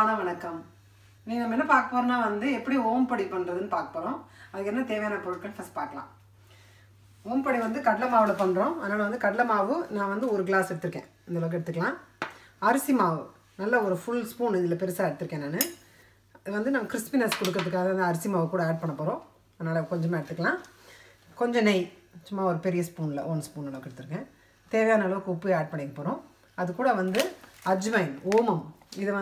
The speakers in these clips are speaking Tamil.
அன்பான வணக்கம். நீ நம்ம என்ன பார்க்க போறோம்னா எப்படி ஓம்படி பண்றதுன்னு பார்க்க போறோம். அதுக்கு என்ன தேவையான பொருட்கள் ஃபர்ஸ்ட் பார்க்கலாம். ஓம்படி கடலை மாவுல பண்றோம். அதனால கடலை மாவு நான் 1 கிளாஸ் எடுத்துர்க்கேன். இந்த அளவுக்கு எடுத்துக்கலாம். அரிசி மாவு நல்ல ஒரு ஃபுல் ஸ்பூன் இதுல பெருசா எடுத்துர்க்கேன் நான். இது நம்ம கிறிஸ்பினஸ் கொடுக்கிறதுக்காக அந்த அரிசி மாவு கூட ஆட் பண்ண போறோம். அதனால கொஞ்சமா எடுத்துக்கலாம். கொஞ்சம் நெய் சும்மா ஒரு பெரிய ஸ்பூன்ல 1 ஸ்பூன் அளவுக்கு எடுத்துர்க்கேன். தேவையான அளவுக்கு உப்பு ஆட் பண்ணிக்க போறோம். அது கூட அஜ்வைன் ஓமம் இது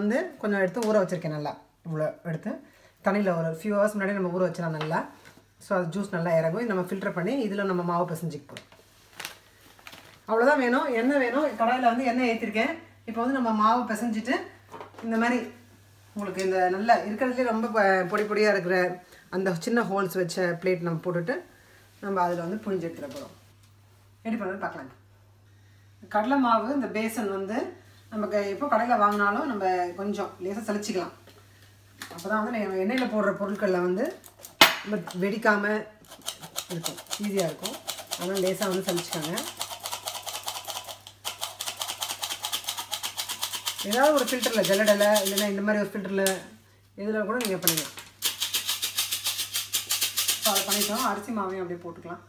கொஞ்சம் எடுத்து ஊற வச்சிருக்கேன். நல்லா இவ்வளோ எடுத்து தண்ணியில் ஒரு ஃபியூ ஹவர்ஸ் முன்னாடி நம்ம ஊற வச்சிடலாம் நல்லா. ஸோ அது ஜூஸ் நல்லா இறங்கும். நம்ம ஃபில்டர் பண்ணி இதில் நம்ம மாவு பிசைஞ்சிக்க போகிறோம். அவ்வளோதான் வேணும். எண்ணெய் வேணும். கடாயில் எண்ணெய் ஏற்றிருக்கேன். இப்போ நம்ம மாவு பிசைஞ்சிட்டு இந்த மாதிரி உங்களுக்கு இந்த நல்லா இருக்கிறதுலே ரொம்ப பொடி பொடியாக இருக்கிற அந்த சின்ன ஹோல்ஸ் வச்ச பிளேட் நம்ம போட்டுட்டு நம்ம அதில் புழிஞ்சு எடுத்துட போகிறோம். எப்படி பண்ணுறது பார்க்கலாம். கடலை மாவு இந்த பேசன் நமக்கு எப்போ கடையில் வாங்கினாலும் நம்ம கொஞ்சம் லேசாக சலிச்சிக்கலாம். அப்போ தான் நம்ம எண்ணெயில் போடுற பொருட்களில் நம்ம வெடிக்காமல் இருக்கும், ஈஸியாக இருக்கும். அதனால் லேசாக சலிச்சிக்காங்க. ஏதாவது ஒரு ஃபில்டரில் ஜல்லடலை இல்லைன்னா இந்த மாதிரி ஒரு ஃபில்டரில் இதில் கூட நீங்கள் பண்ணிக்கலாம். ஸோ அதை பண்ணிட்டோம். அரிசி மாவையும் அப்படியே போட்டுக்கலாம்.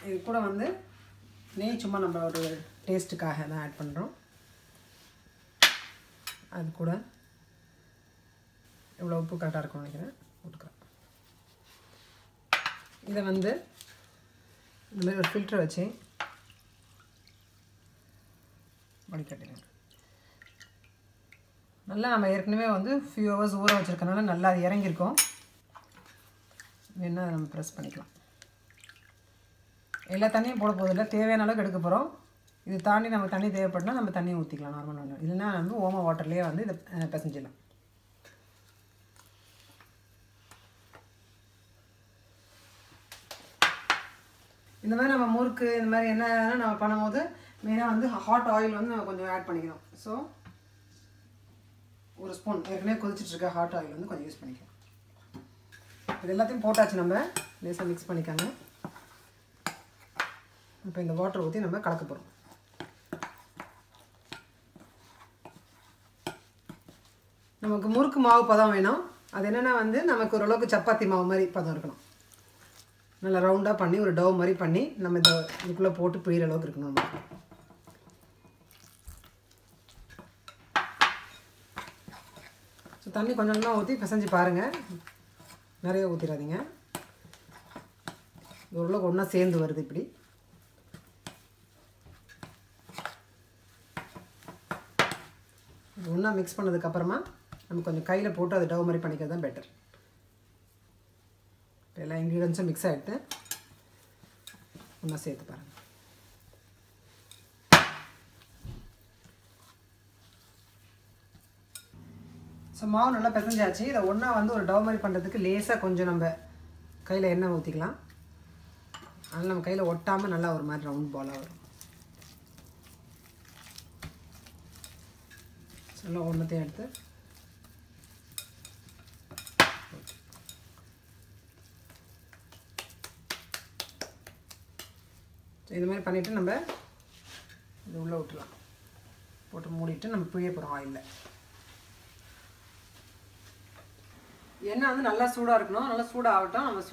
இது கூட நெய் சும்மா நம்ம ஒரு டேஸ்ட்டுக்காக தான் ஆட் பண்ணுறோம். அது கூட எவ்வளோ உப்பு கரெக்டாக இருக்கும்னு நினைக்கிறேன் போட்டுக்கிறேன். இதை இந்த மாதிரி ஒரு ஃபில்டர் வச்சு வடிகட்டிடுங்க. நல்லா நம்ம ஏற்கனவே ஃபியூ ஹவர்ஸ் ஊற வச்சுருக்கனால நல்லா அது இறங்கியிருக்கோம். வேணால் நம்ம ப்ரெஸ் பண்ணிக்கலாம். எல்லா தண்ணியும் போட போதில்லை, தேவையான அளவுக்கு எடுக்க போகிறோம். இது தாண்டி நம்ம தண்ணி தேவைப்பட்டால் நம்ம தண்ணி ஊற்றிக்கலாம் நார்மலாக. இல்லைன்னா ஓம வாட்டர்லேயே இதை பிசைஞ்சிடலாம். இந்த மாதிரி நம்ம முறுக்கு இந்த மாதிரி என்ன நம்ம பண்ணும்போது மெயினாக ஹாட் ஆயில் நம்ம கொஞ்சம் ஆட் பண்ணிக்கணும். ஸோ ஒரு ஸ்பூன் ஏற்கனவே கொதிச்சுட்டு இருக்க ஹாட் ஆயில் கொஞ்சம் யூஸ் பண்ணிக்கலாம். இது எல்லாத்தையும் போட்டாச்சு. நம்ம லேசாக மிக்ஸ் பண்ணிக்காங்க. இப்போ இந்த வாட்டர் ஊற்றி நம்ம கலக்க போகிறோம். நமக்கு முறுக்கு மாவு பதம் வேணும். அது என்னென்னா நமக்கு ஓரளவுக்கு சப்பாத்தி மாவு மாதிரி பதம் இருக்கணும். நல்லா ரவுண்டாக பண்ணி ஒரு டவ் மாதிரி பண்ணி நம்ம இதுக்குள்ளே போட்டு பிழிகிற அளவுக்கு இருக்கணும். நம்ம ஸோ தண்ணி கொஞ்சம் கொஞ்சமாக ஊற்றி பிசைஞ்சு பாருங்கள். நிறைய ஊற்றிடாதீங்க. ஓரளவுக்கு ஒன்றா சேர்ந்து வருது. இப்படி ஒன்றா மிக்ஸ் பண்ணதுக்கப்புறமா நம்ம கொஞ்சம் கையில் போட்டு அது டவ் மாதிரி பண்ணிக்கிறது தான் பெட்டர். எல்லா இன்க்ரீடியன்ஸும் மிக்ஸ் ஆகிட்டு ஒன்றா சேர்த்து பாருங்கள். ஸோ மாவு நல்லா பிசைஞ்சாச்சு. இதை ஒன்றா ஒரு டவ் மாதிரி பண்ணுறதுக்கு லேசாக கொஞ்சம் நம்ம கையில் எண்ணெய் ஊற்றிக்கலாம். அதனால் நம்ம கையில் ஒட்டாமல் நல்லா ஒரு மாதிரி ரவுண்ட் பாலாக வரும். நல்லா ஒன்றத்தையும் எடுத்து இது மாதிரி பண்ணிவிட்டு நம்ம இது உள்ளே விட்டுலாம். போட்டு மூடிட்டு நம்ம பிழிய போகிறோம் ஆயிலில். எண்ணெய் நல்லா சூடாக இருக்கணும். நல்லா சூடாகட்டும். நம்ம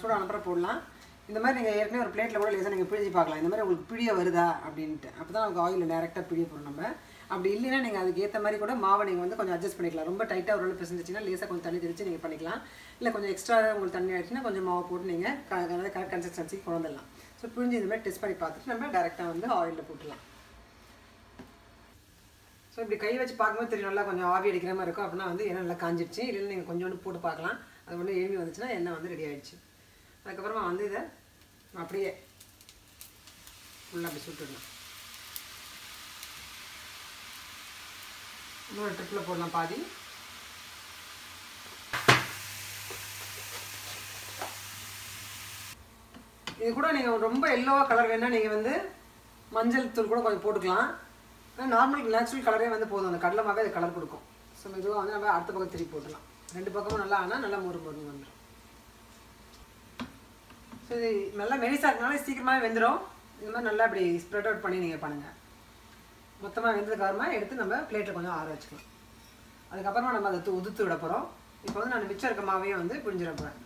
சூடான அப்புறம் போடலாம். இந்த மாதிரி நீங்கள் ஏற்கனவே ஒரு பிளேட்டில் கூட லேசாக நீங்கள் பிழிஞ்சு பார்க்கலாம். இந்த மாதிரி உங்களுக்கு பிழிய வருதா அப்படின்ட்டு. அப்போ தான் நமக்கு ஆயிலில் டேரெக்டாக பிழிய போகிறோம். நம்ம அப்படி இல்லைன்னா நீங்கள் அதுக்கு ஏற்ற மாதிரி கூட மாவை நீங்கள் கொஞ்சம் அட்ஜஸ்ட் பண்ணிக்கலாம். ரொம்ப டைட்டாக ஒரு பிசைஞ்சிச்சின்னா லேசாக கொஞ்சம் தண்ணி தெளித்து நீங்கள் பண்ணிக்கலாம். இல்லை கொஞ்சம் எக்ஸ்ட்ரா உங்களுக்கு தண்ணி ஆகிடுச்சுன்னா கொஞ்சம் மாவை போட்டு நீங்கள் கரெக்ட் கன்சிஸ்டன்சிக்கு கொண்டு வந்துடலாம். ஸோ பிழிஞ்சு இந்த மாதிரி டெஸ்ட் பண்ணி பார்த்துட்டு நம்ம டேரெக்டாக ஆயிலில் போட்டுடலாம். ஸோ இப்படி கை வச்சு பார்க்கும்போது தெரியும் நல்லா கொஞ்சம் ஆவி அடிக்கிற மாதிரி இருக்கும். அப்படின்னா எண்ணெய் நல்லா காஞ்சிடுச்சு. இல்லைன்னா நீங்கள் கொஞ்சோண்டு போட்டு பார்க்கலாம். அது ஒன்று எழுமி வந்துச்சுன்னா எண்ணெய் ரெடி ஆகிடுச்சு. அதுக்கப்புறமா இதை அப்படியே ஃபுல்லாக அப்படி சுட்டுடலாம். இன்னொரு ட்ரிப்பில் போடலாம் பாதி. இது கூட நீங்கள் ரொம்ப எல்லோவாக கலர் வேணால் நீங்கள் மஞ்சள் தூள் கூட கொஞ்சம் போட்டுக்கலாம். ஆனால் நார்மல் நேச்சுரல் கலரே போதும். அந்த கடலை மாவே அது கலர் கொடுக்கும். ஸோ மெதுவாக நம்ம அடுத்த பக்கம் திருப்பி போட்டுடலாம். 2 பக்கமும் நல்லா ஆனால் நல்லா மொறு மொறுன்னு வந்துடும். ஸோ இது நல்லா மெலிசாக இருக்கனால சீக்கிரமாகவே வெந்துடும். இந்த மாதிரி நல்லா இப்படி ஸ்ப்ரெட் அவுட் பண்ணி நீங்கள் பண்ணுங்கள். மொத்தமாக வெந்ததுக்கப்புறமா எடுத்து நம்ம பிளேட்டில் கொஞ்சம் ஆற வச்சுக்கலாம். அதுக்கப்புறமா நம்ம அதை உதுத்து விட போகிறோம். இப்போ வந்து நான் மிச்சம் இருக்க மாவையும் வந்து பிழிஞ்சிட போகிறேன்.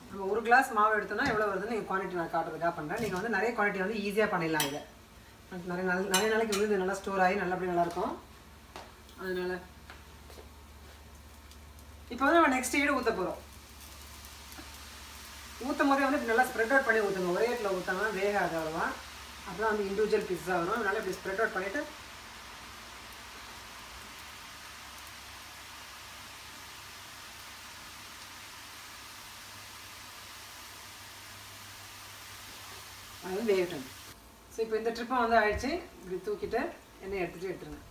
நம்ம ஒரு கிளாஸ் மாவு எடுத்தோம்னா எவ்வளோ வருதுன்னு நீங்கள் குவான்டிட்டி நான் காட்டுறதுக்காக பண்ணுறேன். நீங்கள் வந்து நிறைய குவான்டிட்டி வந்து ஈஸியாக பண்ணிடலாம். இதை நிறைய நாளைக்கு வந்து நல்லா ஸ்டோர் ஆகி நல்லபடி நல்லாயிருக்கும். அதனால் இப்போ வந்து நம்ம நெக்ஸ்ட் ஈடு ஊற்ற போகிறோம். ஊற்றும் போதே வந்து நல்லா ஸ்ப்ரெட் அவுட் பண்ணி ஊற்றுங்க. ஒரே இடத்துல ஊற்றாங்கன்னா வேகாது அவ்வளோவா. அப்புறம் வந்து இண்டிவிஜுவல் பீஸாக வரும். அதனால் இப்படி ஸ்ப்ரெட் அவுட் பண்ணிவிட்டு அது வந்து வேகட்டும். ஸோ இப்போ இந்த ட்ரிப்பை வந்து ஆயிடுச்சு. இப்படி தூக்கிட்டு எண்ணெய் எடுத்துருங்க.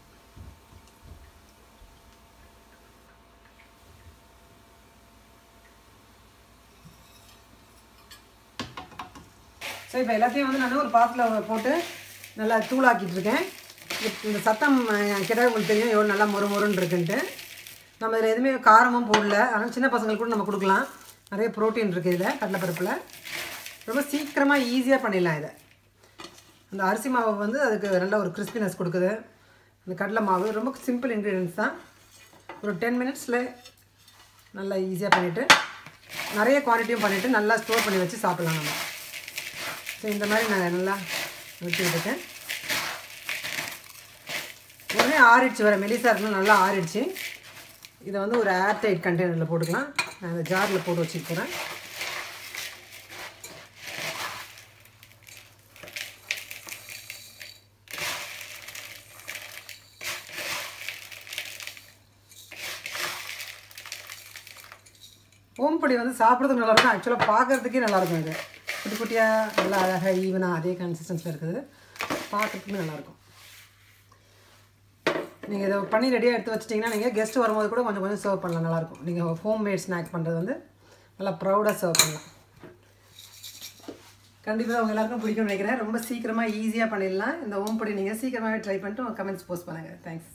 ஸோ இப்போ எல்லாத்தையும் வந்து நான் ஒரு பாத்திரத்தில் போட்டு நல்லா தூளாக்கிட்டு இருக்கேன். இந்த சத்தம் கிட்ட உங்களுக்கு தெரியும் எவ்வளோ நல்லா மொறுன்னு இருக்குன்ட்டு. நம்ம இதில் எதுவுமே காரமும் போடல. அதனால் சின்ன பசங்களுக்கு கூட நம்ம கொடுக்கலாம். நிறைய ப்ரோட்டீன் இருக்குது இதில் கடலைப்பருப்பில். ரொம்ப சீக்கிரமாக ஈஸியாக பண்ணிடலாம் இதை. அந்த அரிசி மாவு வந்து அதுக்கு நல்ல ஒரு கிறிஸ்பினஸ் கொடுக்குது. இந்த கடலை மாவு ரொம்ப சிம்பிள் இன்க்ரீடியன்ஸ் தான். ஒரு 10 மினிட்ஸில் நல்லா ஈஸியாக பண்ணிவிட்டு நிறைய குவான்டிட்டியும் பண்ணிவிட்டு நல்லா ஸ்டோர் பண்ணி வச்சு சாப்பிட்லாம் நம்ம. ஸோ இந்த மாதிரி நான் நல்லா ஊற்றி விட்டுட்டேன். உடனே ஆறிடுச்சு, வர மெலிசாக இருக்கணும், நல்லா ஆறிடுச்சு. இதை வந்து ஒரு ஏர்டைட் கண்டெய்னரில் போட்டுக்கலாம். நான் இந்த ஜாரில் போட்டு வச்சுட்டு போகிறேன். ஓம்பொடி வந்து சாப்பிட்றதுக்கு நல்லாயிருக்கும். ஆக்சுவலாக பார்க்குறதுக்கே நல்லாயிருக்கும். இது குட்டி குட்டியாக நல்லா அழகாக ஈவனாக அதே கன்சிஸ்டன்ஸில் இருக்குது. பார்க்குறதுக்குமே நல்லாயிருக்கும். நீங்கள் இதை பண்ணி ரெடியாக எடுத்து வச்சிட்டிங்கன்னா நீங்கள் கெஸ்ட்டு வரும்போது கூட கொஞ்சம் கொஞ்சம் சர்வ் பண்ணலாம். நல்லாயிருக்கும். நீங்கள் ஹோம்மேட் ஸ்நாக் பண்ணுறது வந்து நல்லா ப்ரௌடாக சர்வ் பண்ணலாம். கண்டிப்பாக அவங்க எல்லாருக்கும் பிடிக்கும்னு நினைக்கிறேன். ரொம்ப சீக்கிரமாக ஈஸியாக பண்ணிடலாம். இந்த ஓம்பொடி நீங்கள் சீக்கிரமாகவே ட்ரை பண்ணிட்டு உங்கள் கமெண்ட்ஸ் போஸ்ட் பண்ணுங்கள். தேங்க்ஸ்.